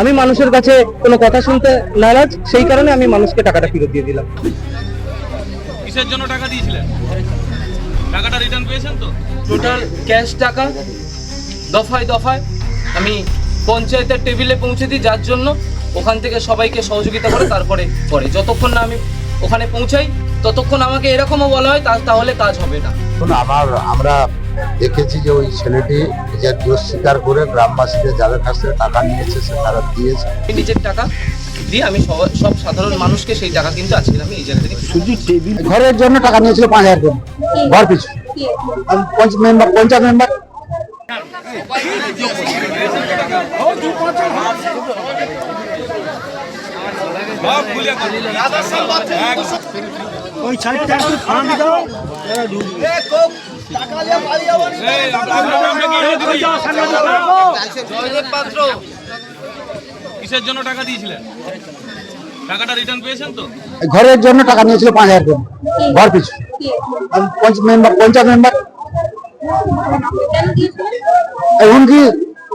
আমি মানুষের কাছে কোনো কথা শুনতে নারাজ, সেই কারণে আমি মানুষকে টাকাটা ফেরত দিয়ে দিলাম। কিসের জন্য টাকা দিয়েছিলেন? টাকাটা রিটার্ন পেয়েছেন তো? টোটাল ক্যাশ টাকা দফায় দফায় আমি পঞ্চায়েতের টেবিলে পৌঁছে দিই, যার জন্য ওখান থেকে সবাইকে সহযোগিতা করে তারপরে পরে যতক্ষণ না আমি ওখানে পৌঁছাই ততক্ষণ আমাকে এরকমও বলা হয় তাহলে কাজ হবে না। আমরা দেখেছি যে ওই ছেলেটি নিজের দোষ স্বীকার করে গ্রামবাসীদের যাদের কাছ থেকে টাকা নিয়েছে সে তারা দিয়েছে। নিজের টাকা দিয়ে আমি সব সাধারণ মানুষকে সেই টাকা কিন্তু আজকে আমি এই জায়গা থেকে শুধু টেবিল ঘরের জন্য টাকা নিয়েছিল 5,000 করে ঘর পিছু। পঞ্চায়েত মেম্বার কিসের জন্য টাকা দিয়েছিলেন? টাকাটা রিটার্ন পেয়েছেন তো? ঘরের জন্য টাকা নিয়েছিল 5,000 করে ঘর পিছু। পঞ্চায়েত মেম্বার এখন কি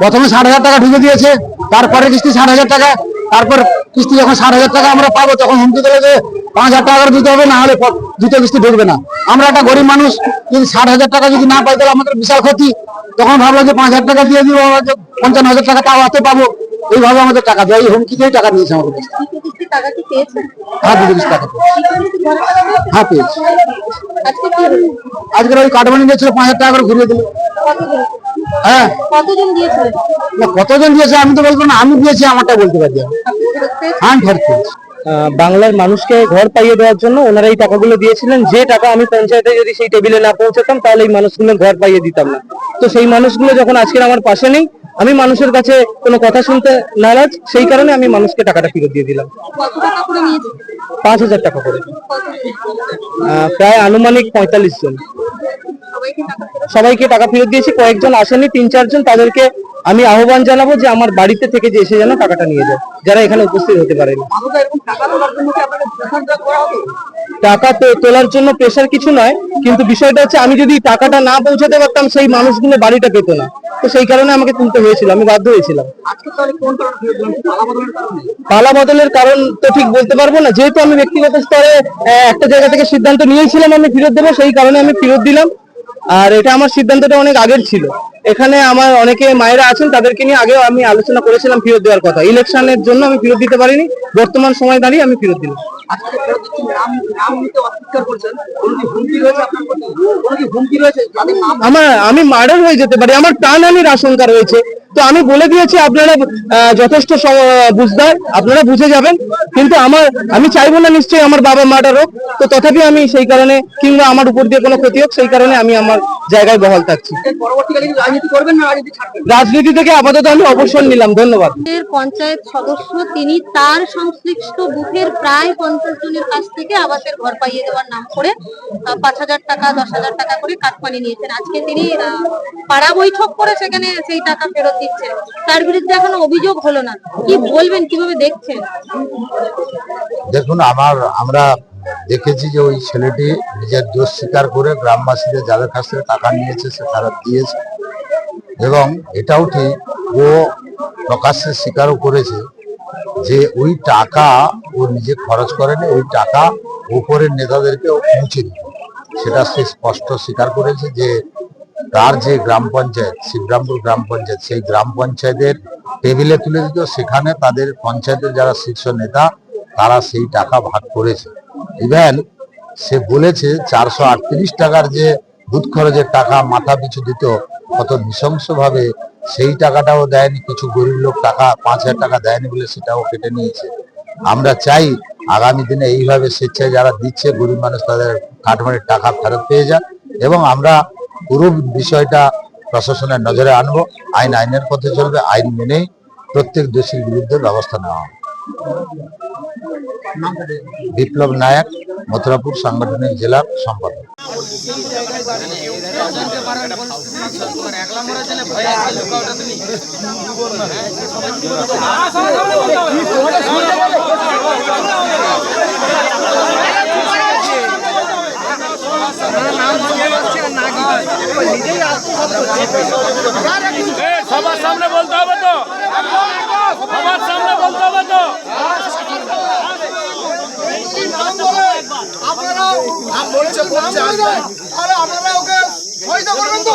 প্রথমে 60,000 টাকা ঢুকে দিয়েছে, তারপরে কিস্তি 60,000 টাকা, তারপর কিস্তি যখন 60,000 টাকা আমরা পাবো তখন হুমকি দিলে যে 5,000 টাকা করে দিতে হবে, না হলে দ্বিতীয় কিস্তি ঢুকবে না। আমরা একটা গরিব মানুষ, যদি 60,000 টাকা যদি না পাই তাহলে আমাদের বিশাল ক্ষতি। তখন ভাবলাম যে 5,000 টাকা দিয়ে দিব, 55,000 টাকা তাও হাতে পাবো, এইভাবে আমাদের টাকা দেয়, এই হুমকি দিয়ে টাকা নিয়েছে আমাদের কাছে। হ্যাঁ, দুটো কিস্তি টাকা হ্যাঁ পেয়েছি। আজকের ওই কাটমানি দিয়েছিল 5,000 টাকা করে ঘুরিয়ে দিল। হ্যাঁ, কতজন দিয়েছে আমি তো বলবো না, আমি দিয়েছি আমারটা বলতে পারি। হ্যাঁ, ফেরত পেয়েছি। বাংলার মানুষকে ঘর পাইয়ে দেওয়ার জন্য ওনারা এই টাকাগুলো দিয়েছিলেন। যে টাকা আমি পঞ্চায়েতে যদি সেই টেবিলে না পৌঁছাতাম তাহলে এই মানুষগুলো ঘর পাইয়ে দিতাম না। তো সেই মানুষগুলো যখন আজকের আমার পাশে নেই, আমি মানুষের কাছে কোনো কথা শুনতে নারাজ, সেই কারণে আমি মানুষকে টাকাটা ফেরত দিয়ে দিলাম। 5,000 টাকা করে, প্রায় আনুমানিক 45 জন। সবাইকে টাকা ফেরত দিয়েছি, কয়েকজন আসেনি, 3-4 জন, তাদেরকে আমি আহ্বান জানাবো যে আমার বাড়িতে থেকে যে এসে যেন টাকাটা নিয়ে যায়, যারা এখানে উপস্থিত হতে পারেনি। টাকা তোলার জন্য প্রেশার কিছু নয়, কিন্তু বিষয়টা হচ্ছে আমি যদি টাকাটা না পৌঁছাতে পারতাম সেই মানুষগুলো বাড়িটা পেত না, তো সেই কারণে আমাকে তুলতে হয়েছিল, আমি বাধ্য হয়েছিলাম। পালা বদলের কারণ তো ঠিক বলতে পারবো না, যেহেতু আমি ব্যক্তিগত স্তরে একটা জায়গা থেকে সিদ্ধান্ত নিয়েছিলাম আমি ফেরত দেবো, সেই কারণে আমি ফেরত দিলাম। আর এটা আমার সিদ্ধান্তটা অনেক আগের ছিল। এখানে আমার অনেকে মায়েরা আছেন, তাদেরকে নিয়ে আগেও আমি আলোচনা করেছিলাম ফেরত দেওয়ার কথা। ইলেকশনের জন্য আমি ফেরত দিতে পারিনি, বর্তমান সময় দাঁড়িয়ে আমি ফেরত দিলাম। আমি মার্ডার হয়ে যেতে পারি, আমার প্রাণহানির আশঙ্কা রয়েছে। তো আমি বলে দিয়েছি, আপনারা যথেষ্ট বুঝদার, আপনারা বুঝে যাবেন। কিন্তু আমি চাইবো না নিশ্চয়ই আমার বাবা মার্ডার হোক, তো তথাপি আমি সেই কারণে, কিংবা আমার উপর দিয়ে কোনো ক্ষতি হোক, সেই কারণে আমি আমার জায়গায় বহাল থাকছি। রাজনীতি থেকে আপাতত আমি অবসর নিলাম। ধন্যবাদ। পঞ্চায়েত সদস্য তিনি তার সংশ্লিষ্ট বুথের প্রায় 50 জনের কাছ থেকে আবাসের ঘর পাইয়ে দেওয়ার নাম করে 5,000 টাকা 10,000 টাকা করে কাটমানি নিয়েছেন। আজকে তিনি পাড়া বৈঠক করে সেখানে সেই টাকা ফেরত দিচ্ছেন, তার বিরুদ্ধে এখনো অভিযোগ হলো না। কি বলবেন, কিভাবে দেখছেন? দেখুন, আমরা দেখেছি যে ওই ছেলেটি নিজের দোষ স্বীকার করে গ্রামবাসীদের যাদের কাছ থেকে টাকা নিয়েছে সে তারা দিয়েছে, এবং এটাও ঠিক ও প্রকাশ্যে স্বীকারও করেছে যে ওই টাকা ও নিজে খরচ করেনি, ওই টাকা উপরের নেতাদেরকে ও পৌঁছে দিত। সেটা সে স্পষ্ট স্বীকার করেছে যে তার যে গ্রাম পঞ্চায়েত, শিবরামপুর গ্রাম পঞ্চায়েত, সেই গ্রাম পঞ্চায়েতের টেবিলে তুলে দিত, সেখানে তাদের পঞ্চায়েতের যারা শীর্ষ নেতা তারা সেই টাকা ভাগ করেছে। ইভেন সে বলেছে 438 টাকার যে বুথ খরচের টাকা মাথা পিছু দিত, কত নৃশংস ভাবে সেই টাকাটাও দেয়নি। কিছু গরিব লোক টাকা 5,000 টাকা দেয়নি বলে সেটাও কেটে নিয়েছে। আমরা চাই আগামী দিনে এইভাবে স্বেচ্ছায় যারা দিচ্ছে গরিব মানুষ তাদের কাটমানির টাকা ফেরত পেয়ে যাক, এবং আমরা পুরো বিষয়টা প্রশাসনের নজরে আনবো। আইনের পথে চলবে, আইন মেনেই প্রত্যেক দোষীর বিরুদ্ধে ব্যবস্থা নেওয়া হবে। বিপ্লব নায়ক, মথুরাপুর সাংগঠনিক জেলার সম্পাদক। সবার সামনে বলতে হবে তো, সবার সামনে। নাম বলছে তাহলে আপনারা ওকে সহায়তা করবেন তো?